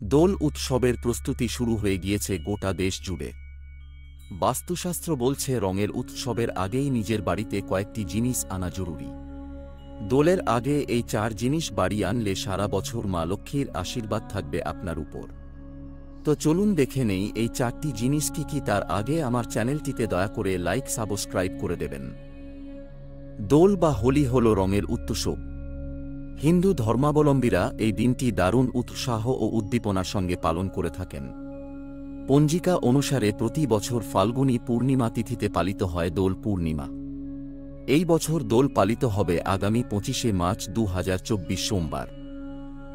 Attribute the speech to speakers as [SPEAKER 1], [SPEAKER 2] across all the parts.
[SPEAKER 1] দোল উৎসবের প্রস্তুতি শুরু হয়ে গিয়েছে গোটা দেশ জুড়ে। বাস্তুশাস্ত্র বলছে রঙের উৎসবের আগেই নিজের বাড়িতে কয়েকটি জিনিস আনা জরুরি। দোলের আগে এই 4 জিনিস বাড়ি আনলে সারা বছর মা লক্ষ্মীর আশীর্বাদ থাকবে আপনার উপর। তো চলুন দেখে নেই এই 4টি জিনিস কি তার আগে আমার চ্যানেলটিতে দয়া করে লাইক সাবস্ক্রাইব করে দেবেন। দোল বা হোলি হল রঙের উৎসব। হিন্দু ধর্মাবলম্বীরা এই দিনটি দারুণ উৎসাহ ও উদ্দীপনার সঙ্গে পালন করে থাকেন। পঞ্জিকা অনুসারে প্রতি বছর ফাল্গুনী পূর্ণিমা তিথিতে পালিত হয় দোল পূর্ণিমা। এই বছর দোল পালিত হবে আগামী 25শে মার্চ 2024 সোমবার।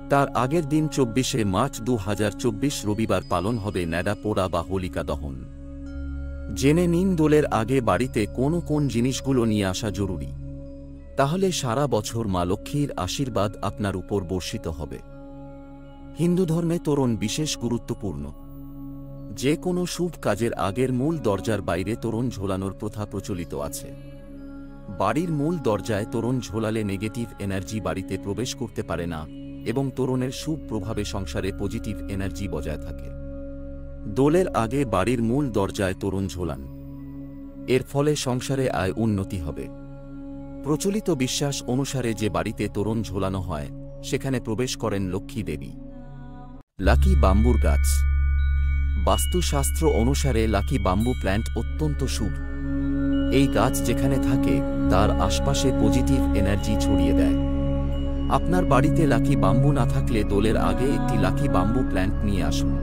[SPEAKER 1] তার আগের দিন 24শে মার্চ 2024 রবিবার পালন হবে ন্যাড়া পোড়া বা হোলিকা দহন। জেনে নিন দোলের আগে বাড়িতে কোন জিনিসগুলো নিয়ে আসা জরুরি। তাহলে সারা বছর মা লক্ষ্মীর আশীর্বাদ আপনার উপর বর্ষিত হবে। হিন্দু ধর্মে তোরণ বিশেষ গুরুত্বপূর্ণ। যে কোনো শুভ কাজের আগের মূল দরজার বাইরে তোরণ ঝোলানোর প্রথা প্রচলিত আছে। বাড়ির মূল দরজায় তোরণ ঝোলালে নেগেটিভ এনার্জি বাড়িতে প্রবেশ করতে পারে না এবং তোরণের শুভ প্রভাবে সংসারে পজিটিভ এনার্জি বজায় থাকে। দোলের আগে বাড়ির মূল দরজায় তোরণ ঝোলান। এর ফলে সংসারে আয় উন্নতি হবে। প্রচলিত বিশ্বাস অনুসারে যে বাড়িতে তোরণ ঝোলানো হয় সেখানে প্রবেশ করেন লক্ষ্মী দেবী। লাকি বাম্বুর গাছ। বাস্তুশাস্ত্র অনুসারে লাকি বাম্বু প্ল্যান্ট অত্যন্ত শুভ। এই গাছ যেখানে থাকে তার আশপাশে পজিটিভ এনার্জি ছড়িয়ে দেয়। আপনার বাড়িতে লাকি বাম্বু না থাকলে দোলের আগে একটি লাকি বাম্বু প্ল্যান্ট নিয়ে আসুন।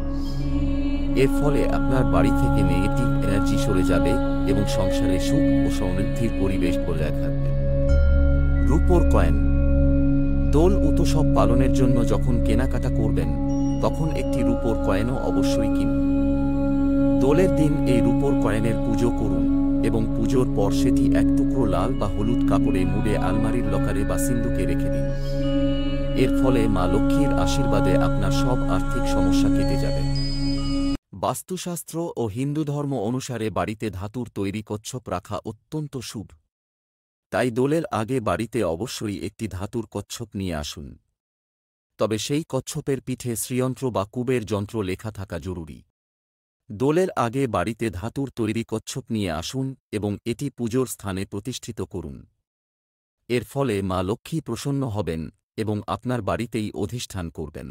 [SPEAKER 1] এর ফলে আপনার বাড়ি থেকে নেগেটিভ এনার্জি সরে যাবে এবং সংসারে সুখ ও সমৃদ্ধির পরিবেশ বজায় থাকবে। রূপোর কয়েন। দোল উৎসব পালনের জন্য যখন কেনাকাটা করবেন তখন একটি রূপোর কয়েনও অবশ্যই কিনুন। দোলের দিন এই রূপোর কয়েনের পুজো করুন এবং পুজোর পর সেটি এক টুকরো লাল বা হলুদ কাপড়ে মুড়ে আলমারির লকারে বা সিন্দুকে রেখে দিন। এর ফলে মা লক্ষ্মীর আশীর্বাদে আপনার সব আর্থিক সমস্যা কেটে যাবে। বাস্তুশাস্ত্র ও হিন্দু ধর্ম অনুসারে বাড়িতে ধাতুর তৈরি কচ্ছপ রাখা অত্যন্ত শুভ। তাই দোলের আগে বাড়িতে অবশ্যই একটি ধাতুর কচ্ছপ নিয়ে আসুন। তবে সেই কচ্ছপের পিঠে শ্রীযন্ত্র বা কুবের যন্ত্র লেখা থাকা জরুরি। দোলের আগে বাড়িতে ধাতুর তৈরি কচ্ছপ নিয়ে আসুন এবং এটি পুজোর স্থানে প্রতিষ্ঠিত করুন। এর ফলে মা লক্ষ্মী প্রসন্ন হবেন এবং আপনার বাড়িতেই অধিষ্ঠান করবেন।